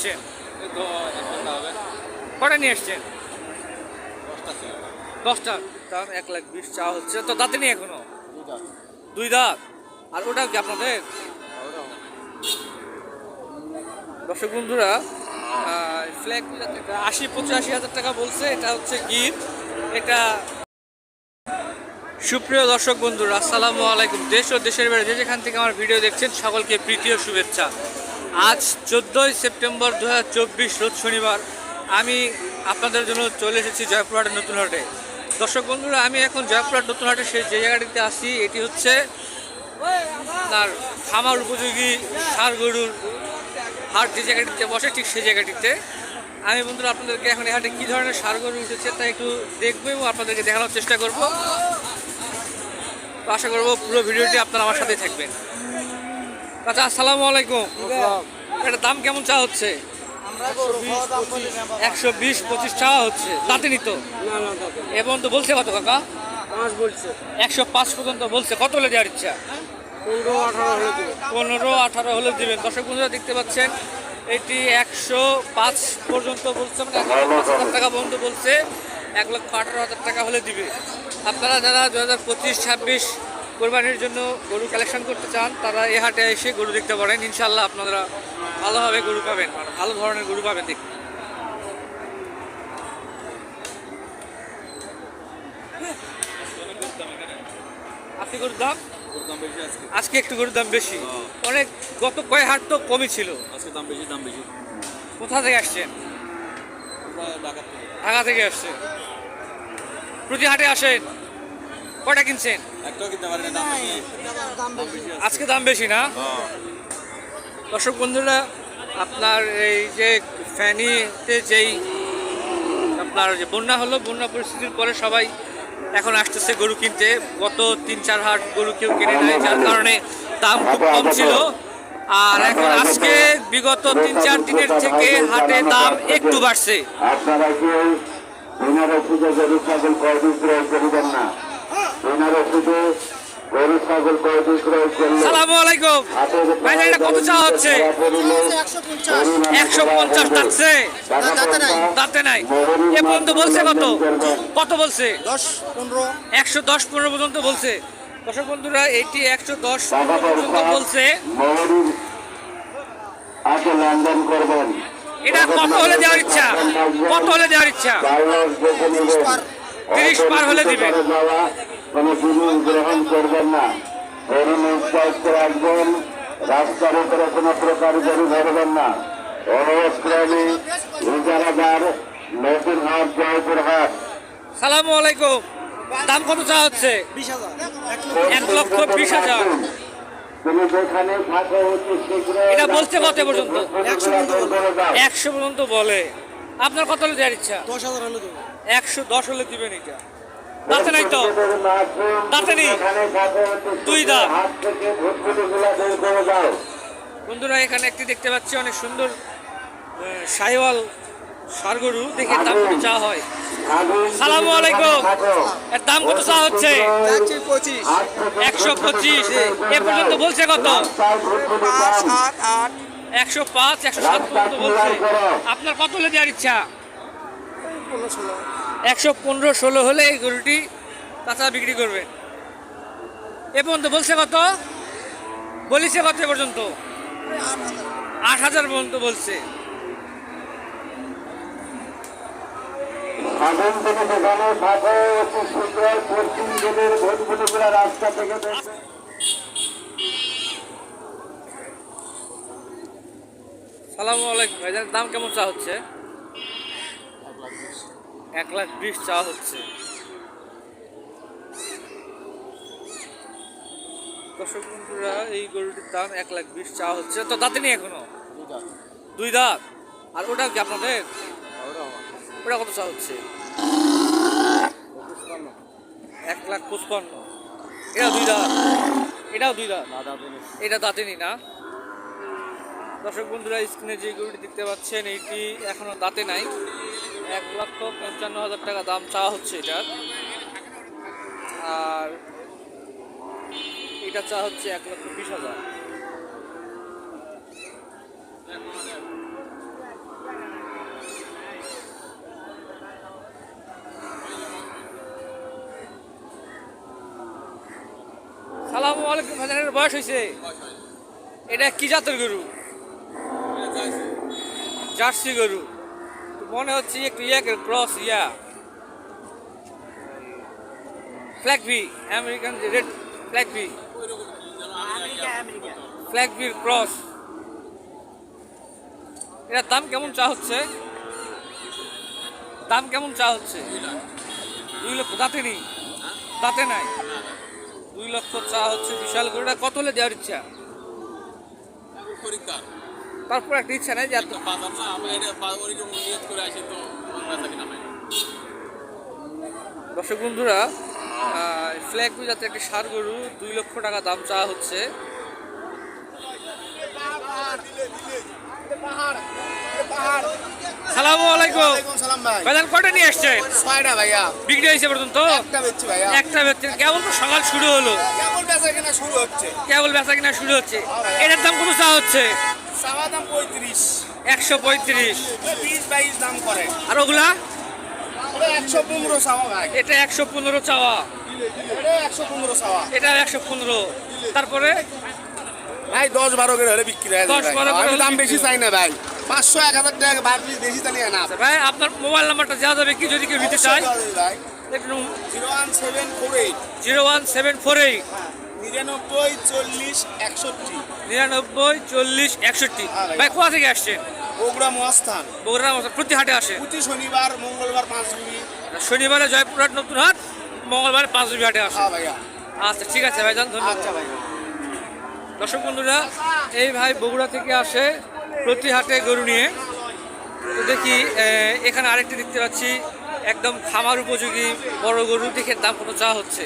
আসছেন? কটা নিয়ে আসছেন? 10টা। দাম 1,20,000 চাওয়া হচ্ছে। তো দাঁতে নেই এখনো? 2 দাঁত। আর ওটা কি আপনাদের? দর্শক বন্ধুরা, ফ্ল্যাগ 80-85 হাজার টাকা বলছে। এটা হচ্ছে গিফট। এটা সুপ্রিয় দর্শক বন্ধুরা, আসসালামু আলাইকুম। দেশ ও দেশের বাইরে যে যেখান থেকে আমার ভিডিও দেখছেন সকলকে প্রীতি ও শুভেচ্ছা। আজ 14ই সেপ্টেম্বর 2024 রোজ শনিবার। আমি আপনাদের জন্য চলে এসেছি জয়পুরহাটের নতুন হাটে। দর্শক বন্ধুরা, আমি এখন জয়পুরহাট নতুন হাটে যে জায়গাটিতে আসি, এটি হচ্ছে আপনার খামার উপযোগী ষাঁড় গরুর হাট যে জায়গাটিতে বসে, ঠিক সেই জায়গাটিতে আমি বন্ধুরা আপনাদেরকে এখন এই হাটে কী ধরনের ষাঁড় গরু উঠেছে তা একটু দেখবো এবং আপনাদেরকে দেখানোর চেষ্টা করব। তো আশা করবো পুরো ভিডিওটি আপনারা আমার সাথেই থাকবেন। আচ্ছা, আসসালামু আলাইকুম। এটার দাম কেমন চাওয়া হচ্ছে? 120-25 চাওয়া হচ্ছে। দাঁতে নিত এ পর্যন্ত বলছে কত কাকা? 105 পর্যন্ত বলছে। কত হলে দেওয়ার ইচ্ছা? 15-18 হলে দিবেন। দর্শক বন্ধুরা দেখতে পাচ্ছেন, এটি 105 পর্যন্ত বলছে, মানে 1,05,000 টাকা পর্যন্ত বলছে। 1,18,000 টাকা হলে দিবে। আপনারা যারা 2025-26 কোরবানির জন্য গরু কালেকশন করতে চান তারা এই হাটে এসে গরু দেখতে পারেন। ইনশাল্লাহ আপনারা ভালোভাবে গরু পাবেন, মানে ভালো ধরনের গরু পাবেন দেখতে। আপনি গরুর দাম আজকে একটু গরুর দাম বেশি, অনেক গত কয়েক হাট তো কমই ছিল। আজকে দাম বেশি। কোথা থেকে আসছেন? ঢাকা থেকে আসছেন। প্রতি হাটে আসেন? কয়টা কিনছেন? একটাও কিনতে পারি না, দাম বেশি। আজকে দাম বেশি না? দর্শক বন্ধুরা, আপনার এই যে ফ্যানিতে যেই আপনার যে বন্যা হলো, বন্যা পরিস্থিতির পরে সবাই এখন আসতেছে গরু কিনতে। গত 3-4 হাট গরু কেউ কিনে নেয়, যার কারণে দাম খুব কম ছিল। আর এখন আজকে বিগত 3-4 দিনের থেকে হাটে দাম একটু বাড়ছে। আপনারা কেউ বিনা রসিদে গরু ছাগল ক্রয় বিক্রয় করিবেন না। বিনা রসিদে গরু ছাগল ক্রয় বিক্রয় করলে। সালামু আলাইকুম ভাই, এটা কত চাওয়া হচ্ছে? 150 যাচ্ছে। দাঁতে নাই এ পর্যন্ত বলছে কত? কত বলছে? 110-15 পর্যন্ত বলছে। দর্শক বন্ধুরা, এইটি 110 পর্যন্ত বলছে। লেনদেন করবেন। এটা কত হলে দেওয়ার ইচ্ছা? কত হলে দেওয়ার ইচ্ছা? 30 পার হলে দিবেন। কোনো জিনিস গ্রহণ করবেন না। গরু নিশ্চয়িত রাখবেন। রাস্তার উপরে কোনো প্রকার গরু ধরবেন না। অনুরোধ ক্রমে ইজারাদার নতুন হাট জয়পুরহাট। সালামু আলাইকুম। দাম কত চাওয়া হচ্ছে? 1,20,000। তুমি যেখানে থাকো অতি শীঘ্র। এটা বলছে কত পর্যন্ত? 100 পর্যন্ত বলে। আপনার কত হলে দেওয়ার ইচ্ছা? 10,000 হলে দেবো। 110 হলে দিবেন। এটা দাঁতে নাই তো? দাঁতে নেই, 2 দাঁত। বন্ধুরা, এখানে একটি দেখতে পাচ্ছি অনেক সুন্দর শাহিওয়াল ষাঁড় গরু। দেখে দাম কত চাওয়া হয়। সালামু আলাইকুম। এর দাম কত চাওয়া হচ্ছে? 125। এ পর্যন্ত বলছে কত? 105-107 পর্যন্ত বলছে। আপনার কত হলে দেওয়ার ইচ্ছা? 115-16 হলে এই গরুটি কাঁচা বিক্রি করবে। এ পর্যন্ত বলছে কত? বলিছে কত এ পর্যন্ত? 8,000 পর্যন্ত বলছে। সালামু আলাইকুম ভাইজান, দাম কেমন চা হচ্ছে? 1,20,000 চাওয়া হচ্ছে। দর্শক বন্ধুরা, এই গরুটির দাম 1,20,000 চাওয়া হচ্ছে। তো দাঁতে নেই এখনো? 2 দাঁত। আর ওটা কি আপনাদের? ওটা কত চাওয়া হচ্ছে? 1,55,000। এটা 2 দাঁত। এটাও 2 দাঁত। এটা দাঁতে নি না? দর্শক বন্ধুরা, স্ক্রিনে যে গরুটি দেখতে পাচ্ছেন এইটি এখনো দাঁতে নাই। 1,55,000 টাকা দাম চাওয়া হচ্ছে এটার। আর এটা চাওয়া হচ্ছে 1,20,000। সালামু আলাইকুম ভাইজানের বয়স হয়েছে? এটা কি জাতের গরু? জার্সি গরু। মনে হচ্ছে একটু ক্রস ফ্ল্যাগবি, আমেরিকান রেড ফ্ল্যাগবি, ফ্ল্যাগবির ক্রস। এটার দাম কেমন চা হচ্ছে? দাম কেমন চা হচ্ছে? 2 লক্ষ। দাঁতে নেই? দাঁতে নাই। 2 লক্ষ চা হচ্ছে। বিশাল গরুটা কত হলে দেওয়ার ইচ্ছা? তারপর একটা ইচ্ছা নাই যে এত। দর্শক বন্ধুরা, ফ্ল্যাগবি জাতের একটি ষাঁড় গরু 2 লক্ষ টাকা দাম চাওয়া হচ্ছে। সালামু আলাইকুম। ভাইজান কয়টা নিয়ে আসছেন? 6টা ভাইয়া। বিক্রি হয়েছে পর্যন্ত? একটা বেচছি ভাইয়া। একটা বেচছেন। কেবল তো সকাল শুরু হলো। কেবল বেচা কেনা শুরু হচ্ছে। কেবল বেচা কিনা শুরু হচ্ছে। এটার দাম কত চাওয়া হচ্ছে? চাওয়া দাম 35। 135। 20-22 দাম করে। আর ওগুলা? ওটা 115 চাওয়া ভাই। এটা 115 চাওয়া। এটা 115 চাওয়া। এটা 115। তারপরে ভাই 10-12 করে হলে বিক্রি হয়। 10-12 করে আমি হলে দাম বিক্রি বেশি চাই না ভাই। 500-1000 টাকা বার পিস বেশি চালিয়ে না। ভাই আপনার মোবাইল নাম্বারটা দেওয়া যাবে কি যদি কেউ নিতে চায়? ভাই একটু 01748 01748 99 40 61। 99 40 61। ভাই কোথা থেকে আসছেন? বগুড়া মহাস্থান। বগুড়া প্রতি হাটে আসে? প্রতি শনিবার মঙ্গলবার 5 গুড়ি। শনিবারে জয়পুরহাট নতুন হাট, মঙ্গলবারে 5 হাটে আসে। হ্যাঁ ভাইয়া। আচ্ছা ঠিক আছে ভাইজান, ধন্যবাদ। আচ্ছা ভাই। দর্শক বন্ধুরা, এই ভাই বগুড়া থেকে আসে প্রতি হাটে গরু নিয়ে। তো দেখি এখানে আরেকটি দেখতে পাচ্ছি একদম খামার উপযোগী বড় গরু। দেখে দাম কত চা হচ্ছে?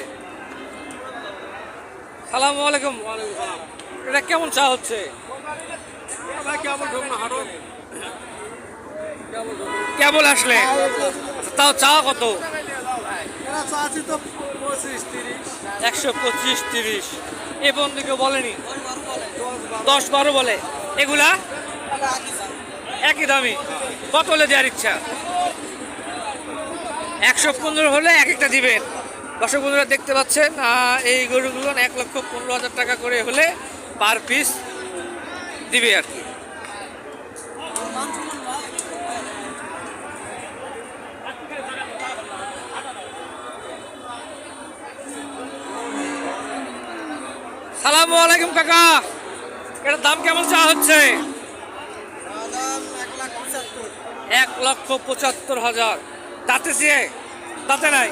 সালামু আলাইকুম। এটা কেমন চা হচ্ছে? কেবল আসলে তাও চাওয়া কত? 125-30। এ বন্ধুকে বলেনি? 10-12 বলে। এগুলা একই দামি। কত হলে দেওয়ার ইচ্ছা? 115 হলে এক একটা দিবেন। দর্শক বন্ধুরা দেখতে পাচ্ছেন এই গরুগুলো 1,15,000 টাকা করে হলে পার পিস দিবে আর কি। সালামু আলাইকুম কাকা। এটার দাম কেমন চা হচ্ছে? 1,75,000। দাঁতে চেয়ে? দাঁতে নাই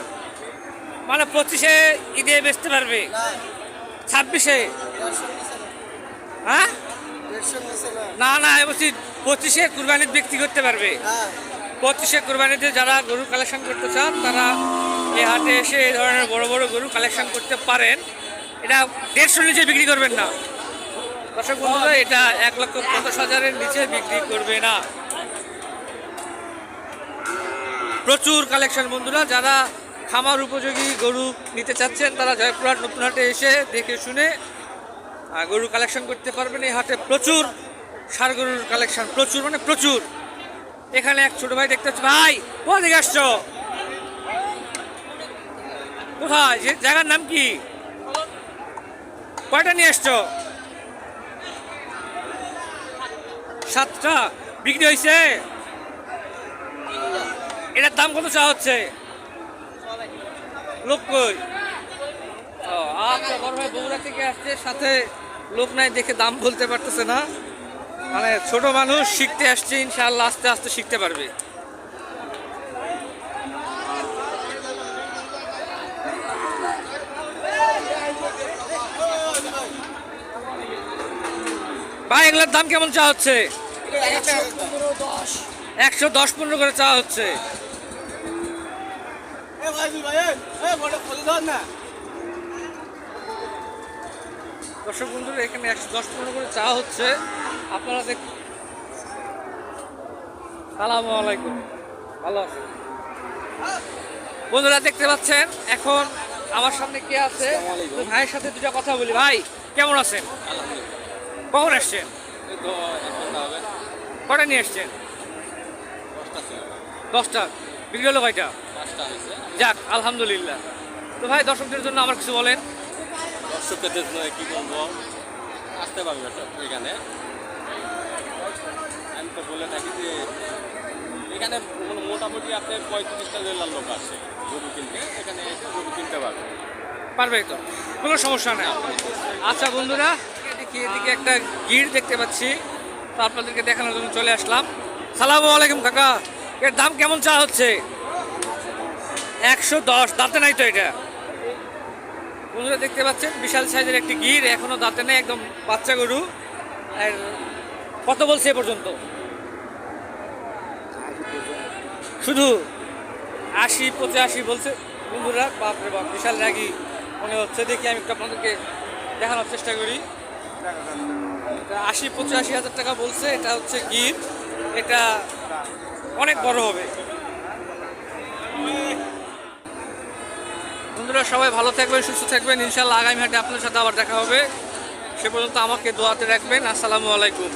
মানে 25-এ ঈদে বেচতে পারবে? 26-এ? হ্যাঁ না না, আমি বলছি 25-এ কুরবানির বিক্রি করতে পারবে। 25-এ কুরবানিতে যারা গরু কালেকশন করতে চান তারা এই হাটে এসে এই ধরনের বড় বড় গরু কালেকশন করতে পারেন। এটা 150 নিচে বিক্রি করবেন না দর্শক বন্ধুরা। এটা 1,50,000-এর নিচে বিক্রি করবে না। প্রচুর কালেকশন বন্ধুরা। যারা খামার উপযোগী গরু নিতে চাচ্ছেন তারা জয়পুরহাট নতুন হাটে এসে দেখে শুনে গরু কালেকশন করতে পারবেন। এই হাটে প্রচুর ষাঁড় গরুর কালেকশন, প্রচুর মানে প্রচুর। এখানে এক ছোট ভাই দেখতে পাচ্ছি। ভাই কোথা থেকে আসছো? কোথায়? যে জায়গার নাম কি? কয়টা নিয়ে আসছো? 7টা। বিক্রি হয়েছে? এটার দাম কত চা হচ্ছে? লোক কই? আচ্ছা, বড় ভাই বগুড়া থেকে আসছে, সাথে লোক নাই দেখে দাম বলতে পারতেছে না। মানে ছোট মানুষ, শিখতে আসছে, ইনশাআল্লাহ আস্তে আস্তে শিখতে পারবে। ভাই এগুলোর দাম কেমন চা হচ্ছে? 110-15 করে চা হচ্ছে। দর্শক বন্ধুরা, এখানে 110-15 করে চা হচ্ছে। আপনারা দেখ। সালামু আলাইকুম। ভালো আছেন বন্ধুরা? দেখতে পাচ্ছেন এখন আমার সামনে কে আছে, তো ভাইয়ের সাথে দুটা কথা বলি। ভাই কেমন আছেন? কখন আসছেন? কটা নিয়ে আসছেন? 10টা। বিক্রি হলো কয়টা? যাক আলহামদুলিল্লাহ। তো ভাই দর্শকদের জন্য আমার কিছু বলেন। দর্শকের জন্য কি বলবো, আসতে পারবে সব এখানে। আমি তো বলে থাকি যে এখানে মোটামুটি আপনার 35টা জেলার লোক আছে গরু কিনতে, এখানে এসে গরু কিনতে পারবে। পারবে তো, কোনো সমস্যা নেই। আচ্ছা বন্ধুরা, এদিকে একটা গির দেখতে পাচ্ছি, তো আপনাদেরকে দেখানোর জন্য চলে আসলাম। সালামু আলাইকুম কাকা, এর দাম কেমন চা হচ্ছে? 110, দাঁতে নাই তো এটা? বন্ধুরা দেখতে পাচ্ছেন বিশাল সাইজের একটি গির, এখনো দাঁতে নেই, একদম বাচ্চা গরু। আর কত বলছে এ পর্যন্ত? শুধু 80-85 বলছে বন্ধুরা। বাপরে বাপ, বিশাল রাগি মনে হচ্ছে। দেখি আমি একটু আপনাদেরকে দেখানোর চেষ্টা করি। 80-85 হাজার টাকা বলছে। এটা হচ্ছে গির, এটা অনেক বড় হবে। বন্ধুরা সবাই ভালো থাকবেন, সুস্থ থাকবেন। ইনশাল্লাহ আগামী হাটে আপনাদের সাথে আবার দেখা হবে। সে পর্যন্ত আমাকে দোয়াতে রাখবেন। আসসালামু আলাইকুম।